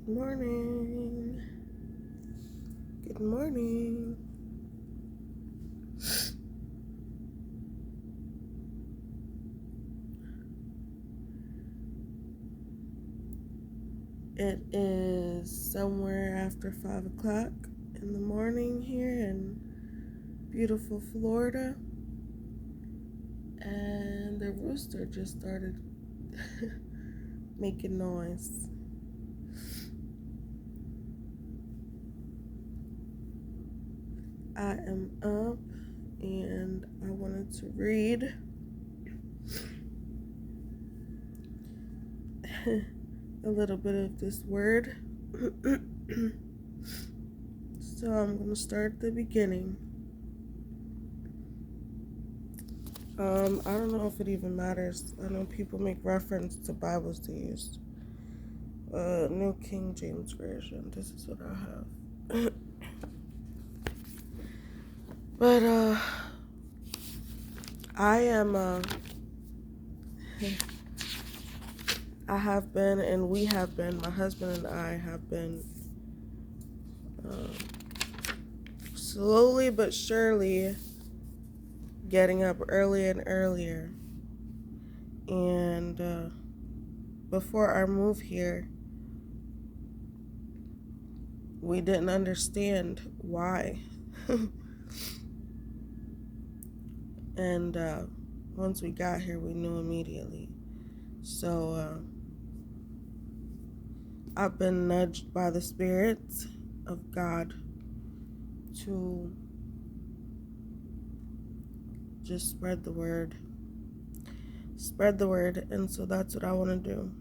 Good morning. Good morning. It is somewhere after 5 o'clock in the morning here in beautiful Florida. And the rooster just started making noise. I am up and I wanted to read a little bit of this word. So I'm going to start at the beginning. I don't know if it even matters. I know people make reference to Bibles to use. New King James Version. This is what I have. But I am I have been, and we have been, my husband and I have been slowly but surely getting up earlier and earlier. And before our move here, we didn't understand why. And once we got here, we knew immediately. So I've been nudged by the Spirit of God to just spread the word. And so that's what I want to do.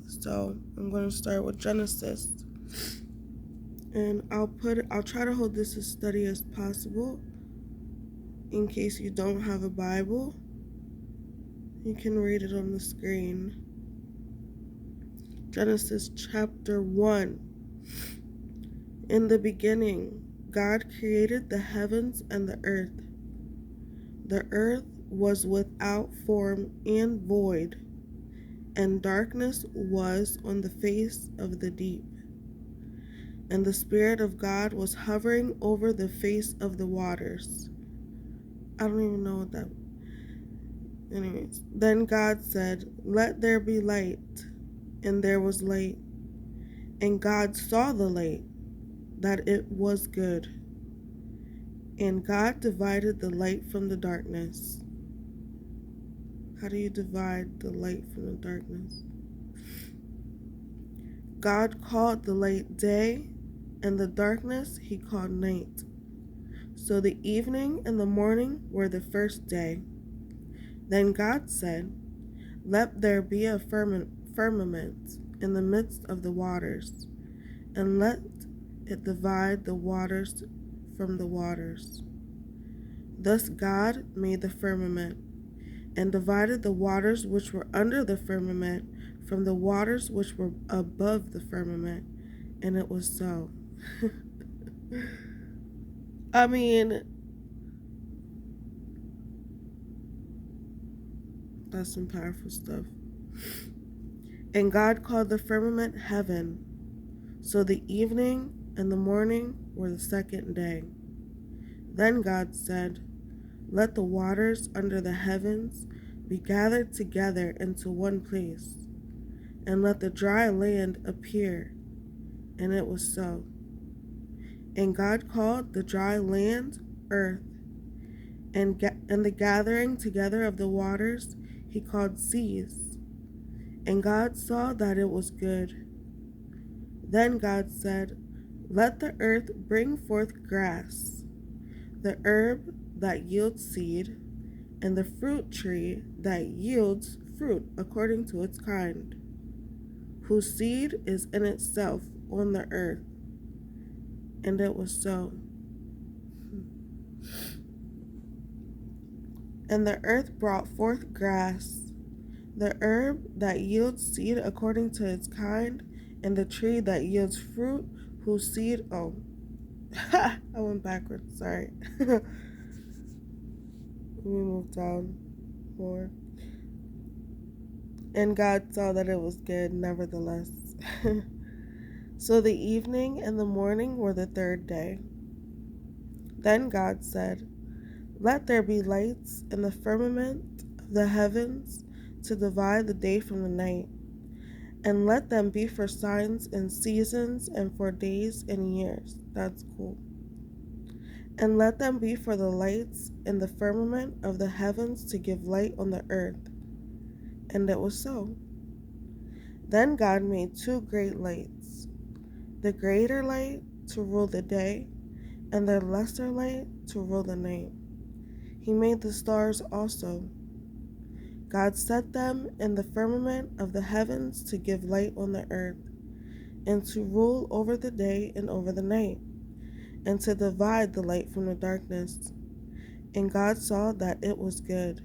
So I'm going to start with Genesis. And I'll try to hold this as steady as possible. In case you don't have a Bible, you can read it on the screen. Genesis chapter 1. In the beginning, God created the heavens and the earth. The earth was without form and void, and darkness was on the face of the deep. And the Spirit of God was hovering over the face of the waters. I don't even know what that. Anyways, then God said, "Let there be light," and there was light. And God saw the light, that it was good. And God divided the light from the darkness. How do you divide the light from the darkness? God called the light day, and the darkness he called night. So the evening and the morning were the first day. Then God said, "Let there be a firmament in the midst of the waters, and let it divide the waters from the waters." Thus God made the firmament, and divided the waters which were under the firmament from the waters which were above the firmament. And it was so. I mean, that's some powerful stuff. And God called the firmament heaven. So the evening and the morning were the second day. Then God said, "Let the waters under the heavens be gathered together into one place, and let the dry land appear." And it was so. And God called the dry land earth, and the gathering together of the waters he called seas. And God saw that it was good. Then God said, "Let the earth bring forth grass, the herb that yields seed, and the fruit tree that yields fruit according to its kind, whose seed is in itself on the earth." And it was so. And the earth brought forth grass, the herb that yields seed according to its kind, and the tree that yields fruit, whose seed, I went backwards, sorry. Let me move down more. And God saw that it was good, nevertheless. So the evening and the morning were the third day. Then God said, "Let there be lights in the firmament of the heavens to divide the day from the night, and let them be for signs and seasons and for days and years." That's cool. "And let them be for the lights in the firmament of the heavens to give light on the earth." And it was so. Then God made two great lights, the greater light to rule the day, and the lesser light to rule the night. He made the stars also. God set them in the firmament of the heavens to give light on the earth, and to rule over the day and over the night, and to divide the light from the darkness. And God saw that it was good.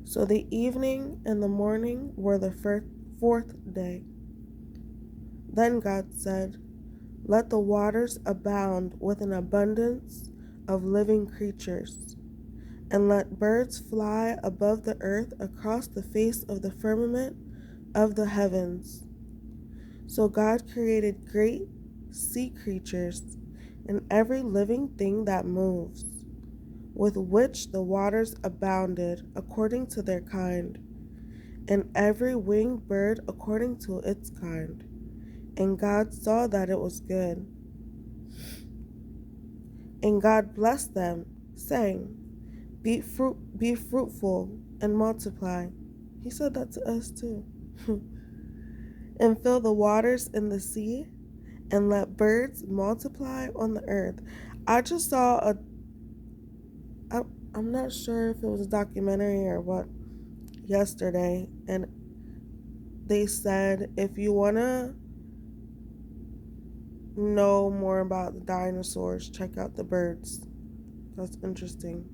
So the evening and the morning were the fourth day. Then God said, "Let the waters abound with an abundance of living creatures, and let birds fly above the earth across the face of the firmament of the heavens." So God created great sea creatures and every living thing that moves, with which the waters abounded according to their kind, and every winged bird according to its kind. And God saw that it was good. And God blessed them, saying, be fruitful and multiply." He said that to us too. "And fill the waters in the sea, and let birds multiply on the earth." I just saw I'm not sure if it was a documentary or what, yesterday, and they said if you want to know more about the dinosaurs, check out the birds. That's interesting.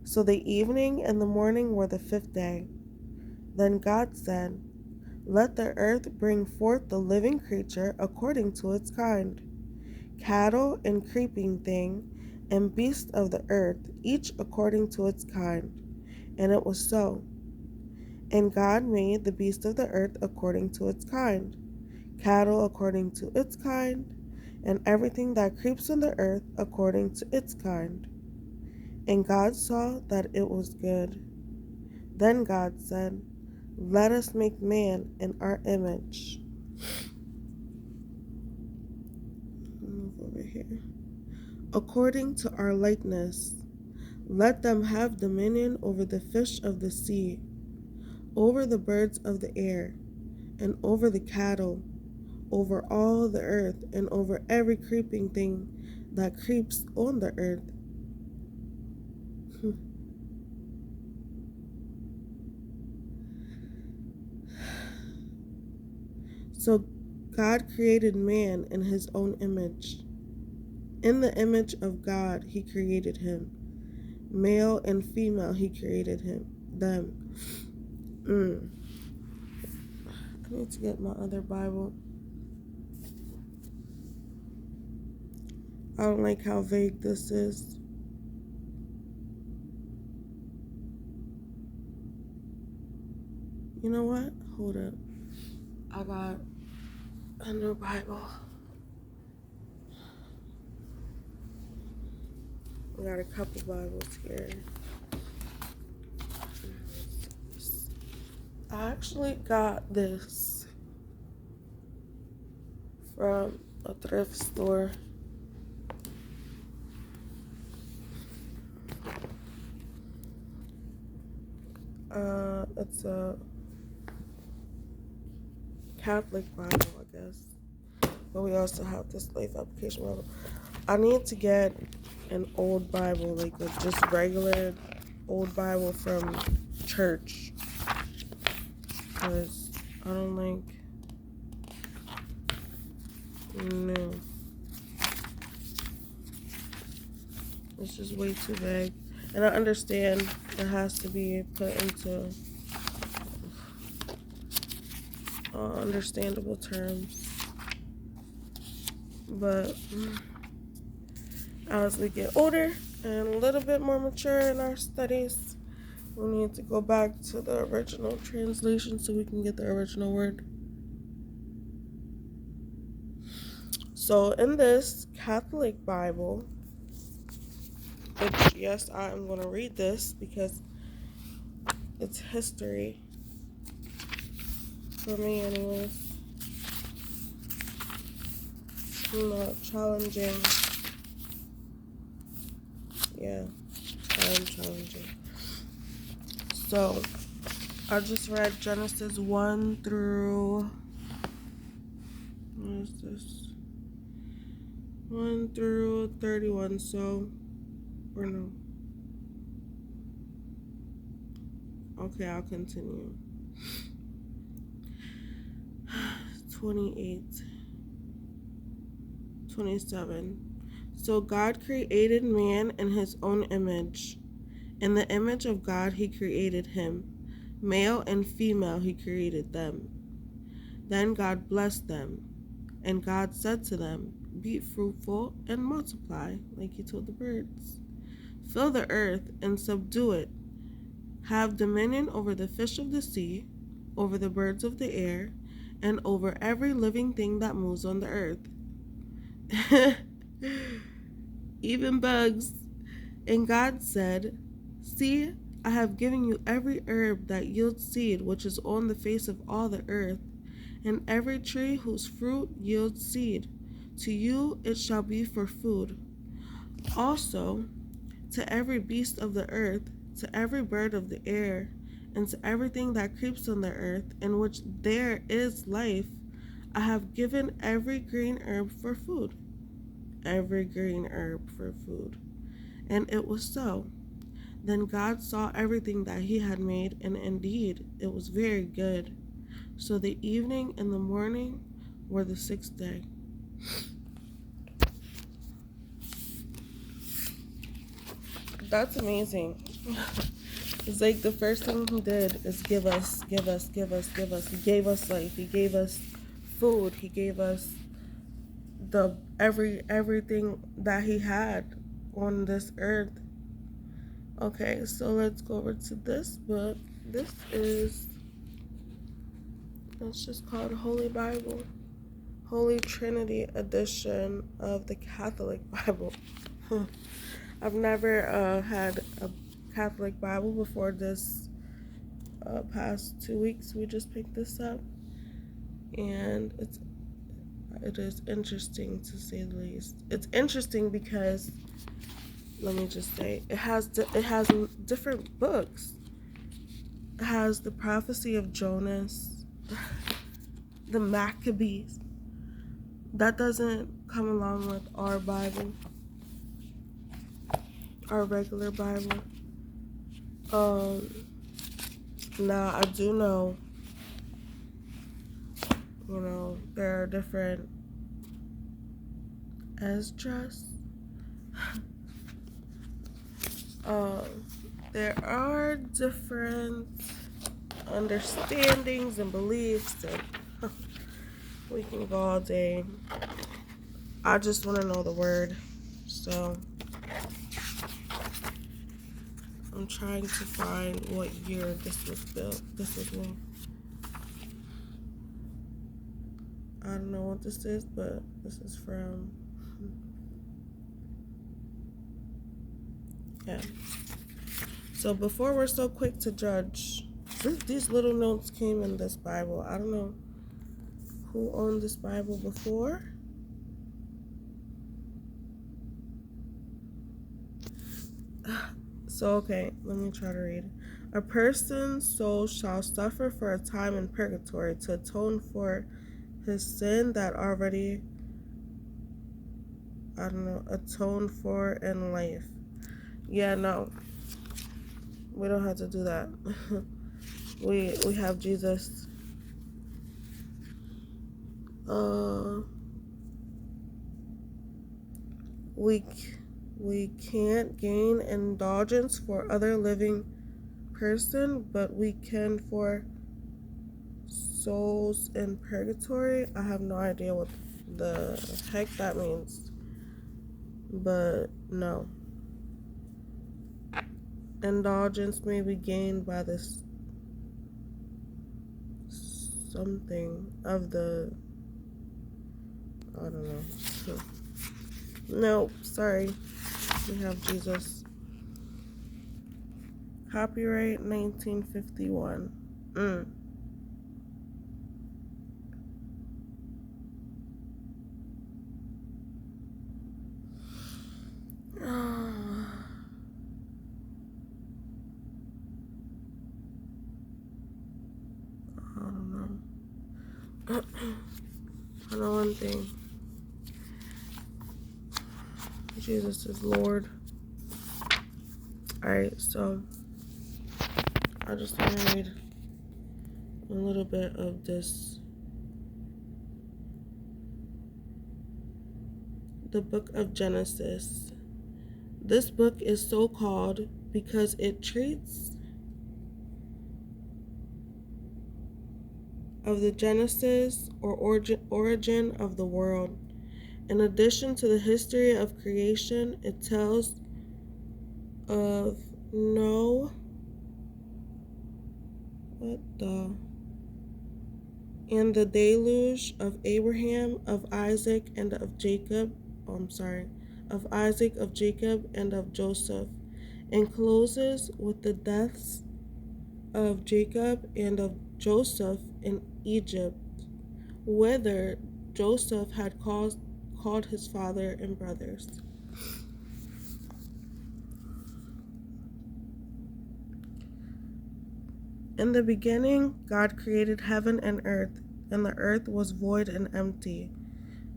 So the evening and the morning were the fifth day. Then God said, "Let the earth bring forth the living creature according to its kind, cattle and creeping thing, and beasts of the earth, each according to its kind." And it was so. And God made the beasts of the earth according to its kind, cattle according to its kind, and everything that creeps on the earth according to its kind. And God saw that it was good. Then God said, "Let us make man in our image." Move over here. "According to our likeness, let them have dominion over the fish of the sea, over the birds of the air, and over the cattle, over all the earth, and over every creeping thing that creeps on the earth." So God created man in his own image. In the image of God he created him. Male and female he created them. I need to get my other Bible. I don't like how vague this is. You know what? Hold up. I got a new Bible. We got a couple Bibles here. I actually got this from a thrift store. It's a Catholic Bible, I guess. But we also have this Life Application Bible. I need to get an old Bible, like a just regular old Bible from church. Because I don't like new. It's just way too vague. And I understand it has to be put into understandable terms. But as we get older and a little bit more mature in our studies, We need to go back to the original translation so we can get the original word. So in this Catholic Bible, which, yes, I am going to read this because it's history for me anyways. Not challenging. Yeah, I am challenging. So, I just read Genesis 1 through... What is this? 1 through 31, so... Or no. Okay, I'll continue. 28. 27. So God created man in his own image. In the image of God he created him. Male and female he created them. Then God blessed them. And God said to them, be fruitful and multiply, like he told the birds. Fill the earth and subdue it. Have dominion over the fish of the sea, over the birds of the air, and over every living thing that moves on the earth. Even bugs. And God said, see, I have given you every herb that yields seed which is on the face of all the earth, and every tree whose fruit yields seed. To you it shall be for food. Also, to every beast of the earth, to every bird of the air, and to everything that creeps on the earth, in which there is life, I have given every green herb for food. Every green herb for food. And it was so. Then God saw everything that he had made, and indeed it was very good. So the evening and the morning were the sixth day. That's amazing. It's like the first thing he did is give us. He gave us life. He gave us food. He gave us the everything that he had on this earth. Okay, so let's go over to this book. This is, it's just called Holy Bible. Holy Trinity edition of the Catholic Bible. I've never had a Catholic Bible before this past 2 weeks. We just picked this up, and it is interesting to say the least. It's interesting because, let me just say, it has different books. It has the prophecy of Jonas, the Maccabees. That doesn't come along with our Bible, our regular Bible. Now I do know, there are different Esdras. There are different understandings and beliefs, and we can go all day. I just want to know the word, so I'm trying to find what year this was built. This was me. I don't know what this is, but this is from, yeah. So before we're so quick to judge, these little notes came in this Bible. I don't know who owned this Bible before. So, okay, let me try to read. A person's soul shall suffer for a time in purgatory to atone for his sin that already, atoned for in life. Yeah, no. We don't have to do that. we have Jesus. We can't gain indulgence for other living person, but we can for souls in purgatory. I have no idea what the heck that means, but no. indulgence may be gained by this something of the, I don't know. Nope, sorry. We have Jesus. Copyright 1951. I know one thing. Jesus is Lord. Alright, so I just want to read a little bit of this. The book of Genesis. This book is so called because it treats of the genesis or origin of the world. In addition to the history of creation, it tells of Noah, and the deluge of Abraham, of Isaac, and of Jacob. Of Isaac, of Jacob, and of Joseph, and closes with the deaths of Jacob and of Joseph in Egypt, whither Joseph had called his father and brothers. In the beginning, God created heaven and the earth was void and empty,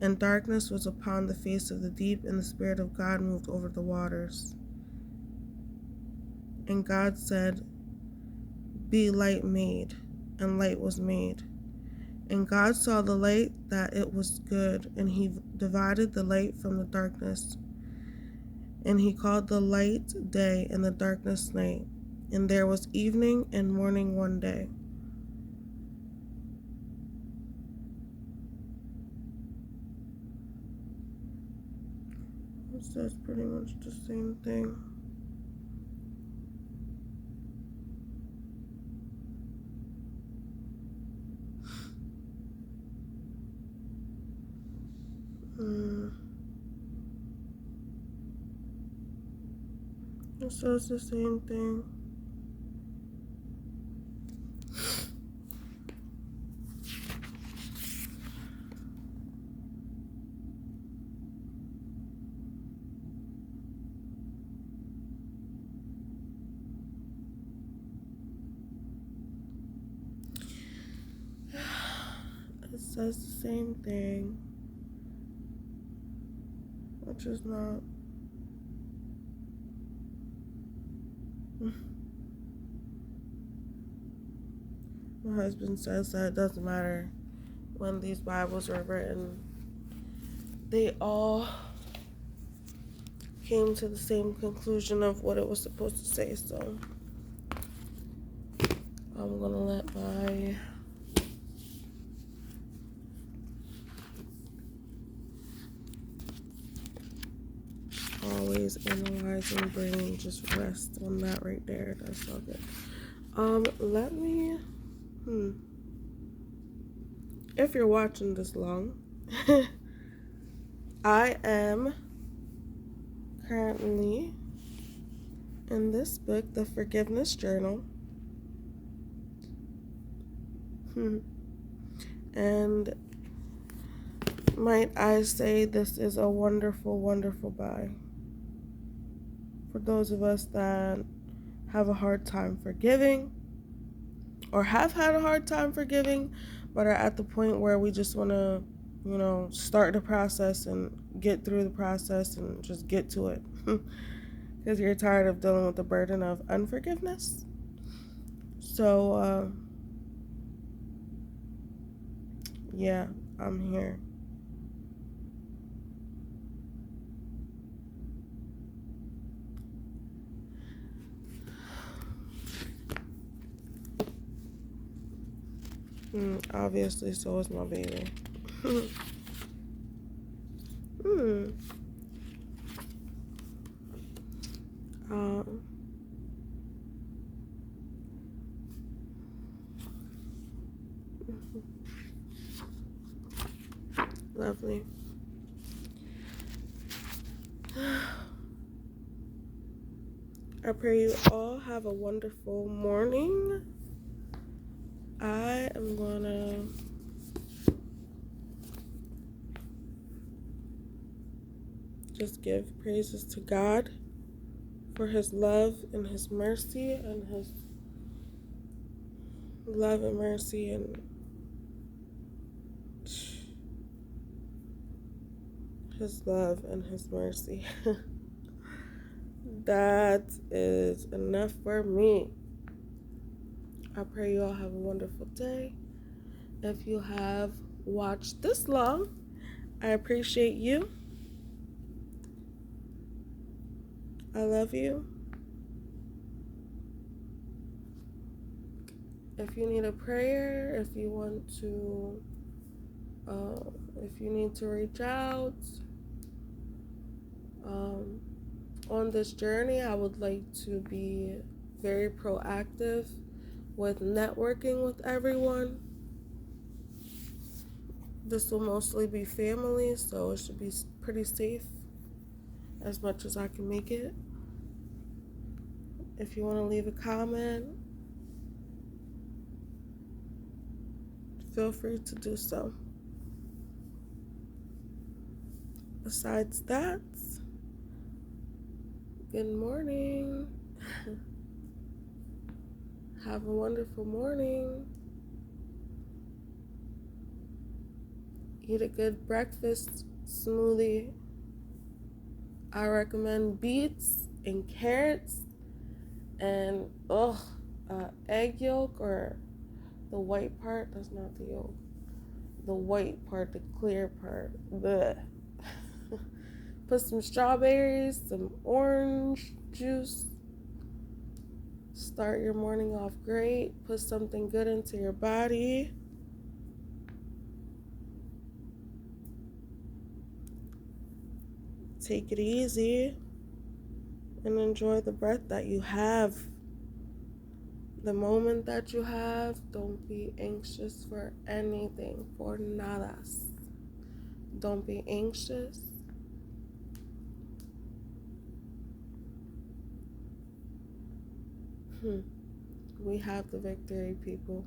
and darkness was upon the face of the deep, and the Spirit of God moved over the waters. And God said, "Be light made," and light was made. And God saw the light that it was good, and he divided the light from the darkness. And he called the light day, and the darkness night. And there was evening and morning one day. It says pretty much the same thing. It says the same thing. It says the same thing, which is not. My husband says that it doesn't matter when these Bibles were written, they all came to the same conclusion of what it was supposed to say, so I'm gonna let my always analyzing brain just rest on that right there. That's all good. Let me if you're watching this long, I am currently in this book, The Forgiveness Journal. And might I say, this is a wonderful, wonderful buy for those of us that have a hard time forgiving, or have had a hard time forgiving, but are at the point where we just want to, start the process and get through the process and just get to it. Because you're tired of dealing with the burden of unforgiveness. So, yeah, I'm here. Obviously, so is my baby. lovely. I pray you all have a wonderful morning. I am gonna just give praises to God for his love and his mercy and his love and mercy and his love and his mercy. That is enough for me. I pray you all have a wonderful day. If you have watched this long, I appreciate you. I love you. If you need a prayer, if you want to, if you need to reach out on this journey, I would like to be very proactive with networking with everyone. This will mostly be family, so it should be pretty safe as much as I can make it. If you want to leave a comment, feel free to do so. Besides that, good morning. Have a wonderful morning. Eat a good breakfast smoothie. I recommend beets and carrots and egg yolk, or the white part. That's not the yolk. The white part, the clear part. Blech. Put some strawberries, some orange juice. Start your morning off great. Put something good into your body. Take it easy and enjoy the breath that you have. The moment that you have. Don't be anxious for anything, for nada. Don't be anxious. We have the victory, people.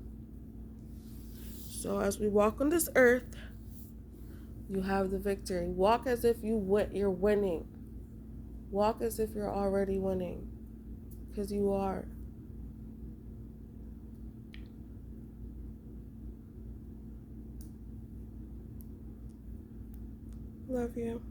So as we walk on this earth, you have the victory. Walk as if you're winning. Walk as if you're already winning, because you are. Love you.